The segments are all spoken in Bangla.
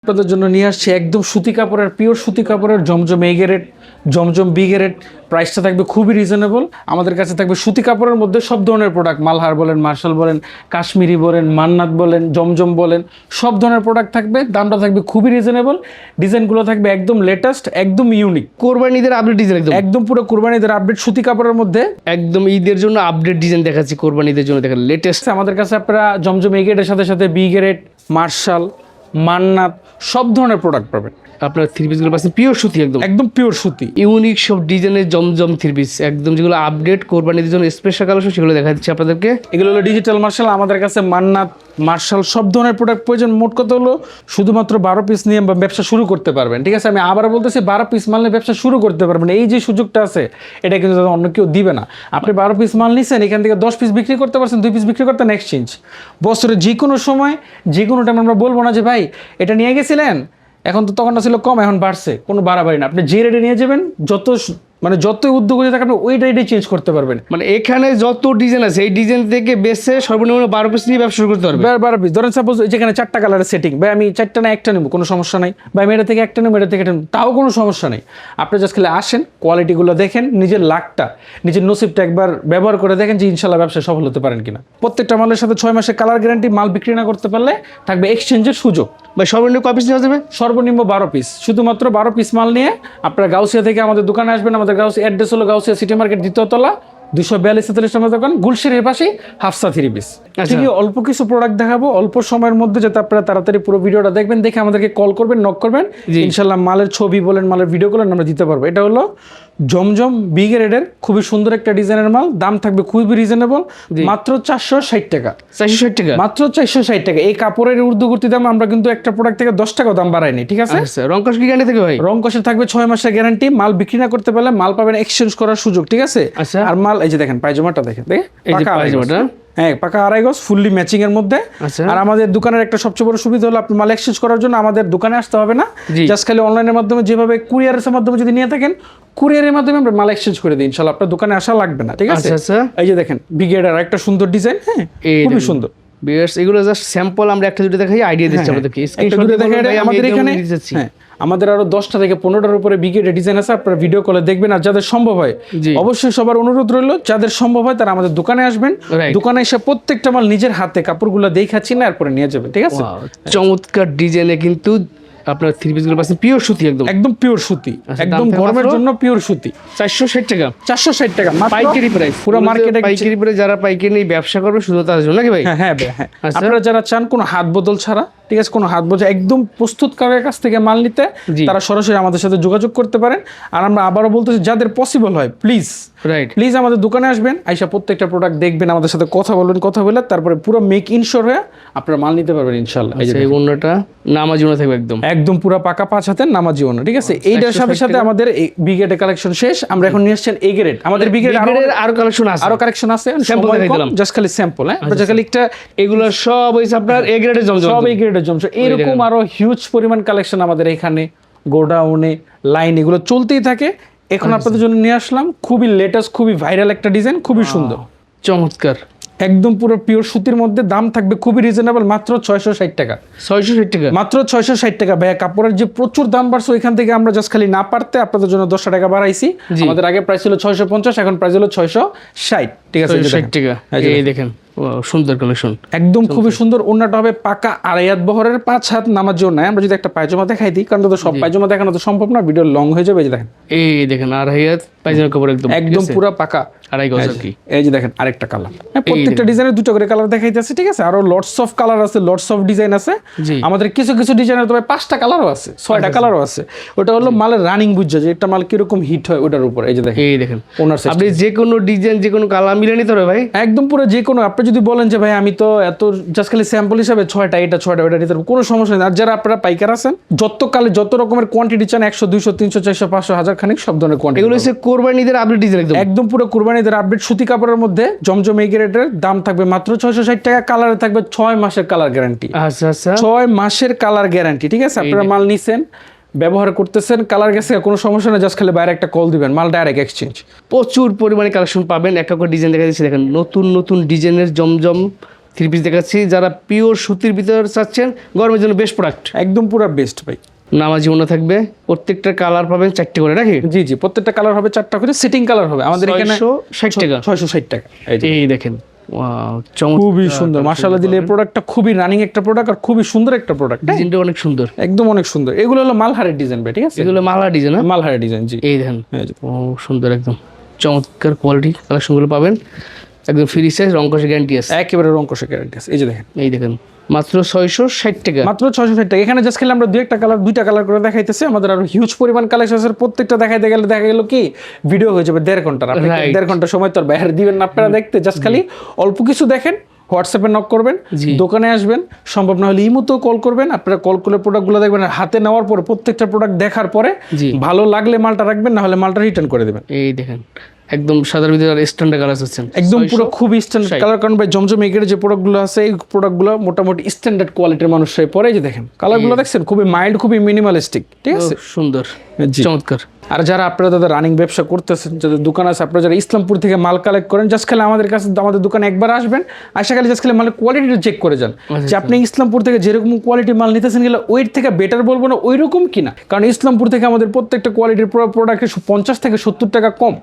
আপনাদের জন্য নিয়ে আসছে একদম সুতি কাপড়ের পিওর সুতি কাপড়ের Zamzam A grade Zamzam B grade. প্রাইসটা থাকবে খুবই রিজনেবল। আমাদের কাছে থাকবে সুতি কাপড়ের মধ্যে সব ধরনের প্রোডাক্ট, মালহার বলেন, মার্শাল বলেন, কাশ্মীরি বলেন, মান্নাত বলেন, জমজম বলেন, সব ধরনের প্রোডাক্ট থাকবে। দামটা থাকবে খুবই রিজনেবল। ডিজাইনগুলো থাকবে একদম লেটেস্ট, একদম ইউনিক। কোরবানিদের আপডেট ডিজাইন একদম পুরো কুরবানিদের আপডেট সুতি কাপড়ের মধ্যে একদম ঈদের জন্য আপডেট ডিজাইন দেখাচ্ছি, কোরবানিদের জন্য দেখেন লেটেস্ট। আমাদের কাছে আপনারা জমজম এ গ্রেডের সাথে সাথে বি গ্রেড, মার্শাল, মান্নাত সব ধরনের প্রোডাক্ট পাবেন। আপনার থ্রি পিসগুলো পাচ্ছেন পিওর সুতি, একদম একদম পিওর সুতি, ইউনিক সব ডিজাইনের জমজম থ্রি পিস, একদম যেগুলো আপডেট কোরবানিদের জন্য স্পেশাল কালেকশন সেগুলো দেখা দিচ্ছি আপনাদেরকে। এগুলো হলো ডিজিটাল মার্শাল। আমাদের কাছে মান্নাত, মার্শাল সব ধরনের প্রোডাক্ট প্রয়োজন। মোট কথা হলো শুধুমাত্র 12 পিস নিয়ে ব্যবসা শুরু করতে পারবেন। ঠিক আছে, আমি আবার বলতেছি 12 পিস মাল নিয়ে ব্যবসা শুরু করতে পারবেন। এই যে সুযোগটা আছে এটা কিন্তু অন্য কেউ দিবে না। আপনি 12 পিস মাল নিছেন, এখান থেকে 10 পিস বিক্রি করতে পারছেন, 2 পিস বিক্রি করতেন এক্সচেঞ্জ। বছরের যে কোনো সময় যে কোনো টাইম আমরা বলবো না যে ভাই এটা নিয়ে গেছিলেন, এখন তো তখনটা ছিল কম এখন বাড়ছে, কোনো বাড়াবাড়ি না। আপনি যে রেটে নিয়ে যাবেন, যতই উদ্যোগ হয়ে থাকে আপনি ওই রেটে চেঞ্জ করতে পারবেন। মানে এখানে যত ডিজাইন আছে এই ডিজাইন থেকে বেছে সর্বনিম্ন 12 পিস নিয়ে ব্যবসা শুরু করতে পারবে। 12 পিস ধরেন, সাপোজ যেখানে 4টা কালারের সেটিং, ভাই আমি 4টা না একটা নেবো, কোনো সমস্যা নাই। ভাই আমি এটা থেকে একটা নেবো, এটা থেকে একটা নেবো, তাও কোনো সমস্যা নেই। আপনি জাস্ট খালি আসেন, কোয়ালিটিগুলো দেখেন, নিজের লাকটা নিজের নসিবটা একবার ব্যবহার করে দেখেন যে ইনশাল্লাহ ব্যবসায় সফল হতে পারেন কিনা। প্রত্যেকটা মালের সাথে 6 মাসের কালার গ্যারান্টি। মাল বিক্রি না করতে পারলে থাকবে এক্সচেঞ্জের সুযোগ। ভাই সর্বনিম্ন কয় পিস নেওয়া যাবে? সর্বনিম্ন 12 পিস। শুধুমাত্র 12 পিস মাল নিয়ে আপনারা গাউসিয়া থেকে আমাদের দোকানে আসবেন। আমাদের গাউসিয়া অ্যাড্রেস হলো গাউসিয়া সিটি মার্কেট, দ্বিতীয় তলা, 242 নম্বর দোকান, গুলশানের পাশে, হাফসা থ্রি পিস। ঠিকই অল্প কিছু প্রোডাক্ট দেখাবো অল্প সময়ের মধ্যে, যাতে আপনারা তাড়াতাড়ি পুরো ভিডিওটা দেখবেন, দেখে আমাদেরকে কল করবেন, নক করবেন। ইনশাল্লাহ মালের ছবি বলেন, মালের ভিডিও বলেন, আমরা দিতে পারবো। এটা হলো জমজম বি গ্রেডের খুবই সুন্দর একটা ডিজাইনের মাল। দাম থাকবে খুবই রিজনেবল, মাত্র 460 টাকা। 460 টাকা মাত্র 460 টাকা। এই কাপড়ের ঊর্ধ্বগতি দাম আমরা কিন্তু একটা প্রোডাক্ট থেকে 10 টাকা দাম বাড়াইনি। ঠিক আছে, রংকশ কি গ্যারান্টি থাকে ভাই? রংকশের থাকবে 6 মাসের গ্যারান্টি। মাল বিক্রি না করতে পারলে মাল পাবেন এক্সচেঞ্জ করার সুযোগ। ঠিক আছে, আর মাল এই যে দেখেন পায়জামাটা দেখেন, পায়জামাটা হ্যাঁ পাকা 2.5 গজ ফুললি ম্যাচিং এর মধ্যে। আর আমাদের দোকানের একটা সবচেয়ে বড় সুবিধা হলো আপনি মাল এক্সচেঞ্জ করার জন্য আমাদের দোকানে আসতে হবে না। জাস্ট খালি অনলাইনের মাধ্যমে, যেভাবে কুরিয়ারের মাধ্যমে যদি নিয়ে থাকেন, কুরিয়ারের মাধ্যমে আমরা মাল এক্সচেঞ্জ করে দিই। ইনশাআল্লাহ আপনার দোকানে আসা লাগবে না। ঠিক আছে, এই যে দেখেন ব্রিগেডার একটা সুন্দর ডিজাইন, হ্যাঁ খুবই সুন্দর। বিয়ার্স এগুলো জাস্ট স্যাম্পল, আমরা একটা দুটো দেখাই, আইডিয়া দিচ্ছি আপনাদেরকে। স্ক্রিনশট দেখে আমাদের এখানে আমাদের আরো 10টা থেকে 15টার উপরে ব্রিগেডের ডিজাইন আছে। আপনারা ভিডিও কলে দেখবেন। আর যাদের সম্ভব হয়, অবশ্যই সবার অনুরোধ রইল, যাদের সম্ভব হয় তারা আমাদের দোকানে আসবেন। দোকানে এসে প্রত্যেকটা মাল নিজের হাতে কাপড়গুলো দেখাচ্ছি না, এরপরে নিয়ে যাবেন। ঠিক আছে, চমৎকার ডিজাইনে কিন্তু আপনার থ্রি পিসগুলো পাচ্ছেন পিওর সুতি, একদম পিওর সুতি, একদম গরমের জন্য পিওর সুতি। 460 টাকা। 460 টাকা পাইকারি প্রাইস। পুরো মার্কেটে পাইকারি প্রাইস। যারা পাইকারি নিয়ে ব্যবসা করবে শুধু তাদের জন্য নাকি ভাই? হ্যাঁ হ্যাঁ, আপনারা যারা চান কোনো হাত বদল ছাড়া, ঠিক আছে, কোনো হাত বদল একদম প্রস্তুতকারকের কাছ থেকে মাল নিতে, তারা সরাসরি আমাদের সাথে যোগাযোগ করতে পারেন। আর আমরা আবারও বলতেছি, যাদের পসিবল হয় প্লিজ আমাদের দোকানে আসবেন, আইসা প্রত্যেকটা প্রোডাক্ট দেখবেন, আমাদের সাথে কথা বলবেন, কথা বলে তারপরে পুরো মেক ইনশোর হয়ে আপনারা মাল নিতে পারবেন ইনশাআল্লাহ। এই অন্যটা নামাজি ওনা থাকবে, একদম পুরো পাকা 5 হাতের নামাজি ওনা। ঠিক আছে, এইটার সাথে সাথে আমাদের বি গ্রেডের কালেকশন শেষ। আমরা এখন নিয়ে আসছেন এ গ্রেড। আমাদের বি গ্রেড আরো কালেকশন আছে, স্যাম্পল দেখাই দিলাম, জাস্ট খালি স্যাম্পল। হ্যাঁ, আমরা খালি একটা, এগুলো সব হইছে আপনার এ গ্রেডের জমজম, সব এ গ্রেডের জমজম। এরকম আরো হিউজ পরিমাণ কালেকশন আমাদের এখানে গোডাউনে লাইন এগুলো চলতেই থাকে। এখন আপনাদের জন্য নিয়ে আসলাম খুবই লেটেস্ট, খুবই ভাইরাল একটা ডিজাইন, খুবই সুন্দর, চমৎকার, একদম পুরো পিওর সুতির মধ্যে। দাম থাকবে খুবই রিজনেবল, মাত্র 660 টাকা। 660 টাকা, মাত্র 660 টাকা। ভাইয়া কাপড়ের যে প্রচুর দাম বাড়ছে, ওইখান থেকে আমরা জাস্ট খালি না পারতে আপনাদের জন্য 10 টাকা বাড়াইছি। আমাদের আগে প্রাইস ছিল 650, এখন প্রাইস হলো 660। ঠিক আছে, 660 টাকা। এই দেখেন সুন্দর কালেকশন, একদম খুবই সুন্দর। ওন্নাটা হবে পাকা 2.5 হাত বহরের, 5 হাত নামার জন্য। আমরা যদি একটা পায়জামা দেখাই দিই, কারণ তো সব পায়জামা দেখানো তো সম্ভব না, ভিডিও লং হয়ে যাবে। এই যে দেখেন, এই দেখেন 2.5 হাত পায়জামা কাপড়, একদম পুরো পাকা 2.5 গজ আর কি। এই যে দেখেন আরেকটা কালার, প্রত্যেকটা ডিজাইনের 2টা করে কালার দেখাইতেছে। ঠিক আছে, আরো লটস অফ কালার আছে, লটস অফ ডিজাইন আছে আমাদের। কিছু কিছু ডিজাইনের তবে 5টা কালারও আছে, 6টা কালারও আছে। ওটা হলো মালের রানিং বুঝছে যে একটা মাল কিরকম হিট হয় ওটার উপর। এই যে দেখেন ওনার আপনি যে কোনো ডিজাইন, যে কোনো কালার মিলে নিতে পারবে ভাই, একদম পুরো যে কোনো। আপনি যদি বলেন যে ভাই আমি তো এত জাস্ট খালি স্যাম্পল হিসাবে 6টা এটা 6টা ওটা নিতে পারবো, কোনো সমস্যা নেই। আর যারা আপনারা পাইকার আছেন, যত রকমের কোয়ান্টিটি চান, 100 200 300 400 500 1000 খানিক সব ধরনের কোয়ান্টিটি। এগুলো হচ্ছে কোরবানিদের আপডেট ডিজাইন, একদম পুরো কুরবানিদের আপডেট সুতি কাপড়ের মধ্যে জমজম এই গ্রেডের। দাম থাকবে মাত্র 660 টাকা। কালারে থাকবে 6 মাসের কালার গ্যারান্টি। আচ্ছা 6 মাসের কালার গ্যারান্টি। ঠিক আছে, আপনারা মাল নিছেন, ব্যবহার করতেছেন, কালার গেছে, কোনো সমস্যা নেই, জাস্ট খালি বাইরে একটা কল দিবেন, মাল ডাইরেক্ট এক্সচেঞ্জ। প্রচুর পরিমাণে কালেকশন পাবেন। একটা করে ডিজাইন দেখা দিচ্ছি, দেখেন নতুন নতুন ডিজাইনের জমজম থ্রি পিস দেখাচ্ছি, যারা পিওর সুতির ভিতর চাচ্ছেন গরমের জন্য বেস্ট প্রোডাক্ট। একদম পুরো বেস্ট ভাই। নামাজি ওনা থাকবে, প্রত্যেকটা কালার পাবেন 4টে করে নাকি? জি জি, প্রত্যেকটা কালার হবে 4টা করে, সিটিং কালার হবে আমাদের এখানে 660 টাকা। 660 টাকা। এই যে এই দেখেন, ওয়াও, চমৎকার, খুবই সুন্দর মাশাআল্লাহ দিলে এই প্রোডাক্টটা খুবই রানিং একটা প্রোডাক্ট আর খুবই সুন্দর একটা প্রোডাক্ট। ডিজাইনটা অনেক সুন্দর, একদম অনেক সুন্দর। এগুলো হলো মালহারের ডিজাইন ভাই, ঠিক আছে? এগুলো মালা ডিজাইন। মালহারের ডিজাইন, জি। এই দেখেন, এই যে। ও সুন্দর, একদম চমৎকার কোয়ালিটি কালেকশনগুলো পাবেন, একদম ফ্রি সাইজ, রং কষে গ্যারান্টি আছে। একেবারে রং কষে গ্যারান্টি আছে। এই যে দেখেন, এই দেখেন মাত্র 660 টাকা। মাত্র 660 টাকা। এখানে জাস্ট খেলে আমরা দুইটা কালার করে দেখাইতেছি, আমাদের আরো হিউজ পরিমাণ কালেকশন আছে। প্রত্যেকটা দেখাইতে গেলে দেখা গেল কি ভিডিও হয়ে যাবে 1.5 ঘন্টার। আপনি Right. 1.5 ঘন্টা সময় তো আর বাইরে দিবেন না আপনারা দেখতে। জাস্ট খালি অল্প কিছু দেখেন, হোয়াটসঅ্যাপে নক করবেন, জি। দোকানে আসবেন, সম্ভব না হলে ইমোতেও কল করবেন। আপনারা কল করে প্রোডাক্টগুলো দেখবেন, আর হাতে নেওয়ার পরে প্রত্যেকটা প্রোডাক্ট দেখার পরে জি। ভালো লাগলে মালটা রাখবেন, না হলে মালটা রিটার্ন করে দেবেন। এই দেখেন একদম সাদার ভিতরে স্ট্যান্ডার্ড কালার আছেন, একদম পুরো খুবই স্ট্যান্ডার্ড কালার। কারণ ভাই জমজম এগের যে প্রোডাক্টগুলো আছে এই প্রোডাক্টগুলো মোটামুটি স্ট্যান্ডার্ড কোয়ালিটির মানুষরাই পরে। এই যে দেখেন কালারগুলো দেখছেন, খুবই মাইল্ড, খুবই মিনিমালিস্টিক, ঠিক আছে? সুন্দর, জি। চমৎকার। আর যারা আপনারা যাদের রানিং ব্যবসা করতেছেন, যাদের দোকান আছে, আপনারা যারা ইসলামপুর থেকে মাল কালেক্ট করেন, জাস্ট খালি আমাদের কাছে আমাদের দোকানে একবার আসবেন, আশা খালি জাস্ট খালি মালের কোয়ালিটিটা চেক করে যান যে আপনি ইসলামপুর থেকে যেরকম কোয়ালিটি মাল নিতেছেন গেলে ওইর থেকে বেটার বলবো না, ওই রকম কিনা। কারণ ইসলামপুর থেকে আমাদের প্রত্যেকটা কোয়ালিটির প্রোডাক্টের 50 থেকে 70 টাকা কম,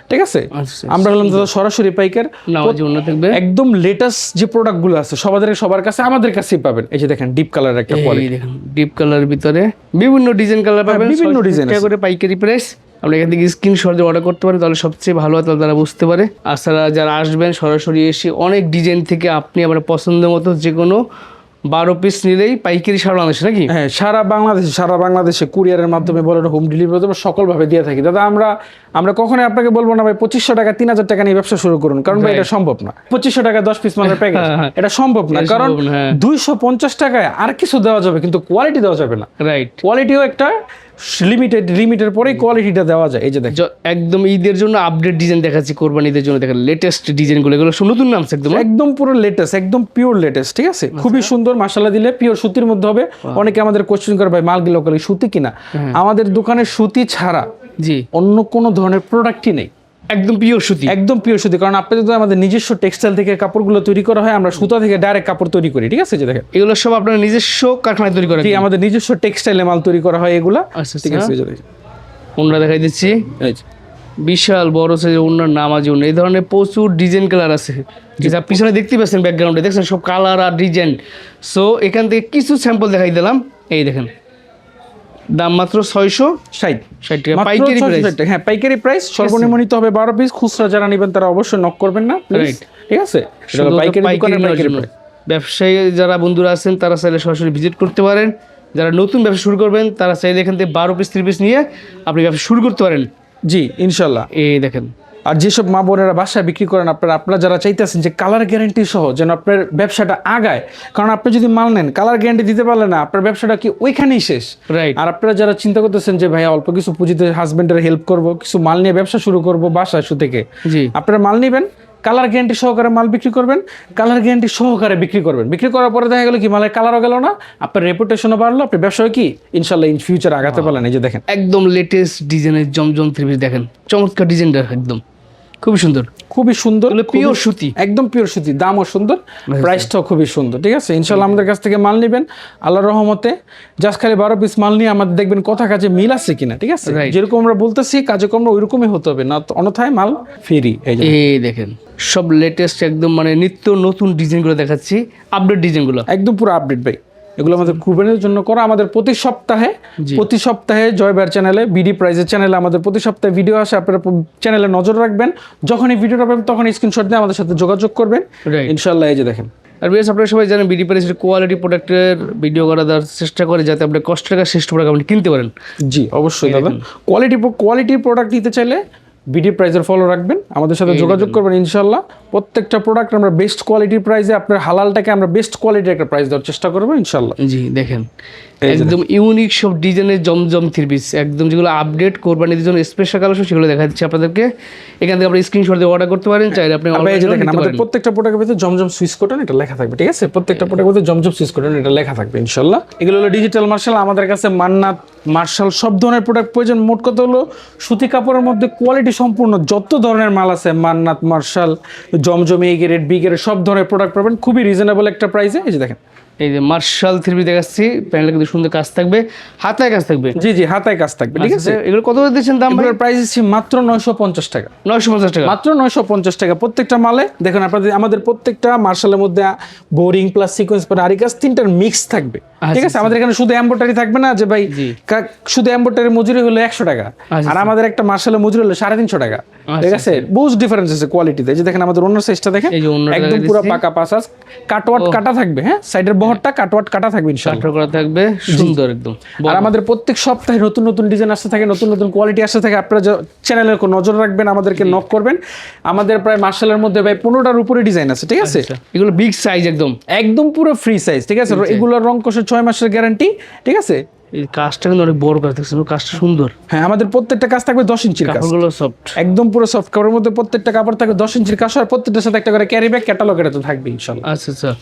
ঠিক আছে? আচ্ছা, আমরা হলাম দাদা সরাসরি পাইকার। নামাজি ওনা থাকবে, একদম লেটেস্ট যে প্রোডাক্টগুলো আছে সবার কাছে আমাদের কাছেই পাবেন। এই যে দেখেন ডিপ কালার একটা এই কোয়ালিটি, দেখেন ডিপ কালারের ভিতরে বিভিন্ন ডিজাইন কালার পাবেন, বিভিন্ন ডিজাইন আছে। করে পাইকারি প্রাইস। আপনি এখান থেকে স্ক্রিনশট দিয়ে অর্ডার করতে পারেন, তাহলে সবচেয়ে ভালো হয়, তাহলে তারা বুঝতে পারে। আর যারা আসবেন সরাসরি এসে অনেক ডিজাইন থেকে আপনি আপনার পছন্দ মতো যে কোনো 12 পিস নিলেই পাইকারি সারা বাংলাদেশে নাকি? হ্যাঁ, সারা বাংলাদেশে কুরিয়ারের মাধ্যমে বলেন, হোম ডেলিভারি সকলভাবে দিয়ে থাকি দাদা। আমরা কখনোই আপনাকে বলবো না ভাই 2500 টাকা 3000 টাকা নিয়ে ব্যবসা শুরু করুন, কারণ ভাই এটা সম্ভব না। 2500 টাকা 10 পিস মালের প্যাকেজ, এটা সম্ভব না। কারণ 250 টাকায় আর কিছু দেওয়া যাবে, কিন্তু কোয়ালিটি দেওয়া যাবে না। রাইট, কোয়ালিটিও একটা লিমিটের পরেই কোয়ালিটিটা দেওয়া যায়। এই যে দেখেন একদম ঈদের জন্য আপডেট ডিজাইন দেখাচ্ছি, কোরবানি ঈদের জন্য দেখেন লেটেস্ট ডিজাইনগুলো, এগুলো সব নতুন নামছে একদম। একদম পুরো লেটেস্ট, একদম পিওর লেটেস্ট, ঠিক আছে? খুবই সুন্দর মাশাআল্লাহ দিলে পিওর সুতির মধ্যে হবে। অনেকে আমাদের কোশ্চেন করে ভাই মালগুলো লোকালি সুতি কিনা। আমাদের দোকানে সুতি ছাড়া জি অন্য কোনো ধরনের প্রোডাক্টই নেই, একদম পিওর সুতি, একদম পিওর সুতি। কারণ আপনাদের তো আমাদের নিজস্ব টেক্সটাইল থেকে কাপড়গুলো তৈরি করা হয়, আমরা সুতা থেকে ডাইরেক্ট কাপড় তৈরি করি, ঠিক আছে? যে দেখেন এগুলো সব আপনার নিজস্ব কারখানায় তৈরি করা। ঠিক আমাদের নিজস্ব টেক্সটাইলে মাল তৈরি করা হয় এগুলা, আচ্ছা, ঠিক আছে? এই যে দেখেন, ওনারা দেখাই দিচ্ছি, এই যে বিশাল বড় সাইজের ওনার নামাজি ওনা, এই ধরনের প্রচুর ডিজাইন কালার আছে, যেটা পিছনে দেখতে পাচ্ছেন ব্যাকগ্রাউন্ডে দেখছেন সব কালার আর ডিজাইন। সো এখান থেকে কিছু স্যাম্পল দেখাই দিলাম। এই দেখেন দাম মাত্র 660 টাকা মাত্র পাইকারি 660 প্রাইস। টাকা। হ্যাঁ, পাইকারি প্রাইস। সর্বনিম্ন নিতে হবে 12 পিস। খুচরা যারা নেবেন তারা অবশ্যই নক করবেন না, প্লিজ, Right. ঠিক আছে? এটা হলো পাইকারি দোকানের পাইকারি প্রাইস। ব্যবসায়ী যারা বন্ধুরা আছেন তারা চাইলে সরাসরি ভিজিট করতে পারেন। যারা নতুন ব্যবসা শুরু করবেন তারা চাইলে এখান থেকে 12 পিস 30 পিস নিয়ে আপনি ব্যবসা শুরু করতে পারেন। জি, ইনশাল্লাহ। এই দেখেন, আর যেসব মা বোনেরা বাসায় বিক্রি করেন, আপনারা যারা চাইতেছেন যে কালার গ্যারান্টি সহ যেন আপনার ব্যবসাটা আগায়, কারণ আপনি যদি মাল নেন কালার গ্যারান্টি দিতে পারলে না, আপনার ব্যবসাটা কি ওইখানেই শেষ। রাইট। আর আপনারা যারা চিন্তা করতেছেন যে ভাই অল্প কিছু পুঁজিতে হাজবেন্ডের হেল্প করব, কিছু মাল নিয়ে ব্যবসা শুরু করব বাসায় থেকে, জি আপনারা মাল নেবেন, কালার গ্যারান্টি সহকারে মাল বিক্রি করবেন, কালার গ্যারান্টি সহকারে বিক্রি করবেন। বিক্রি করার পরে দেখা গেল কি মালের কালারও গেল না, আপনার রেপুটেশনও বাড়লো, আপনি ব্যবসায় কি ইনশাল্লাহ ইন ফিউচার আগাতে পারলেন। এই যে দেখেন একদম লেটেস্ট ডিজাইনের জমজম 3 পিস দেখেন, চমৎকার ডিজাইনটা একদম খুবই সুন্দর, খুবই সুন্দর, পিওর সুতি, একদম পিওর সুতি, দামও সুন্দর, প্রাইসটাও খুবই সুন্দর, ঠিক আছে? ইনশাল্লাহ আমাদের কাছ থেকে মাল নেবেন আল্লাহর রহমতে। জাস্ট খালি 12 পিস মাল নিয়ে আমাদের দেখবেন কথা কাজে মিল আছে কিনা, ঠিক আছে? যেরকম আমরা বলতেছি কাজে কর্ম ওইরকমই হতে হবে, না অন্যথায় মাল ফ্রি। এই দেখেন সব লেটেস্ট একদম মানে নিত্য নতুন ডিজাইনগুলো দেখাচ্ছি, আপডেট ডিজাইনগুলো একদম পুরো আপডেট ভাই। এগুলো আমাদের কুরবানির জন্য করা। আমাদের প্রতি সপ্তাহে জয় ভাইয়ের চ্যানেলে, বিডি প্রাইজের চ্যানেলে আমাদের প্রতি সপ্তাহে ভিডিও আসে। আপনারা চ্যানেলে নজর রাখবেন, যখনই ভিডিওটা পাবেন তখন স্ক্রিনশট দিয়ে আমাদের সাথে যোগাযোগ করবেন ইনশাল্লাহ। এই যে দেখেন, আর বেশ আপনারা সবাই জানেন বিডি প্রাইজের কোয়ালিটি প্রোডাক্টের ভিডিও করা দেওয়ার চেষ্টা করে যাতে আপনি কষ্ট টাকা শ্রেষ্ঠ প্রোডাক্ট আপনি কিনতে পারেন। জি অবশ্যই দাদা, কোয়ালিটির প্রোডাক্ট নিতে চাইলে বিডি প্রাইজের ফলো রাখবেন, আমাদের সাথে যোগাযোগ করবেন ইনশাল্লাহ। প্রত্যেকটা প্রোডাক্ট আমরা বেস্ট কোয়ালিটির প্রাইসে, আপনার হালালটাকে আমরা বেস্ট কোয়ালিটির একটা প্রাইস দেওয়ার চেষ্টা করবো ইনশাল্লাহ। জি দেখেন একদম ইউনিক সব ডিজাইনের জমজম থ্রি পিস, একদম যেগুলো আপডেট কোরবানির জন্য স্পেশাল কালেকশন, সেগুলো দেখা দিচ্ছি আপনাদেরকে। এখান থেকে আপনি স্ক্রিনশট দিয়ে অর্ডার করতে পারেন, চাইলে আপনি এই যে দেখেন আমাদের প্রত্যেকটা প্রোডাক্টের ভিতরে জমজম সুইচ কটন এটা লেখা থাকবে, ঠিক আছে? প্রত্যেকটা প্রোডাক্টের ভিতরে জমজম সুইচ কটন এটা লেখা থাকবে ইনশাআল্লাহ। এগুলো হলো ডিজিটাল মার্শাল। আমাদের কাছে মান্নাত, মার্শাল সব ধরনের প্রোডাক্ট প্রয়োজন। মোট কথা হলো সুতি কাপড়ের মধ্যে কোয়ালিটি সম্পূর্ণ যত ধরনের মাল আছে, Mannat, Marshal, Zamzam, A grade, B grade সব ধরনের প্রোডাক্ট পাবেন খুবই রিজনেবল একটা প্রাইসে। এই যে দেখেন এই যে মার্শাল থ্রি পিস দেখাচ্ছি, প্যানেলে কিন্তু সুন্দর কাজ থাকবে, হাতায় কাজ থাকবে। জি জি, হাতায় কাজ থাকবে, ঠিক আছে? এগুলো কত দিচ্ছেন দাম? এগুলোর প্রাইস দিচ্ছি মাত্র 950 টাকা। 950 টাকা মাত্র 950 টাকা প্রত্যেকটা মালে। দেখুন আপনাদের আমাদের প্রত্যেকটা মার্শালের মধ্যে বোরিং প্লাস সিকোয়েন্স পরে আরি কাজ তিনটার মিক্স থাকবে, ঠিক আছে? আমাদের এখানে শুধু এমব্রয়ডারি থাকবে না যে ভাই শুধু এমব্রয়ডারি মজুরি হলো 100 টাকা, আর আমাদের একটা মার্শালের মজুরি হলো 350 টাকা, ঠিক আছে? বহুত ডিফারেন্স আছে কোয়ালিটিতে। এই যে দেখেন আমাদের অন্য সাইজটা দেখেন, একদম পুরো পাকা পাসাস, কাটওয়াট কাটা থাকবে, হ্যাঁ? সাইডের বহরটা কাটওয়াট কাটা থাকবে ইনশাআল্লাহ, কাটওয়াট করা থাকবে, সুন্দর একদম। আর আমাদের প্রত্যেক সপ্তাহে নতুন নতুন ডিজাইন আসতে থাকে, নতুন নতুন কোয়ালিটি আসতে থাকে। আপনারা চ্যানেলের নজর রাখবেন, আমাদেরকে নক করবেন। আমাদের প্রায় মার্শালের মধ্যে ভাই 15টার উপরে ডিজাইন আছে, ঠিক আছে? এগুলো বিগ সাইজ, একদম একদম পুরো ফ্রি সাইজ, ঠিক আছে? এগুলোর রং কষে 6 মাসের গ্যারান্টি, ঠিক আছে? এই কাজটা কিন্তু অনেক বড় কাজ, দেখছেন কাজটা সুন্দর। হ্যাঁ, আমাদের প্রত্যেকটা কাজ থাকবে 10 ইঞ্চির কাজ, কাপড়গুলো সফট, একদম পুরো সফট কাপড়ের মধ্যে প্রত্যেকটা কাপড় থাকবে 10 ইঞ্চির কাজ, আর প্রত্যেকটার সাথে একটা করে ক্যারি ব্যাগ ক্যাটালগ এটা তো থাকবে ইনশাআল্লাহ। আচ্ছা আচ্ছা।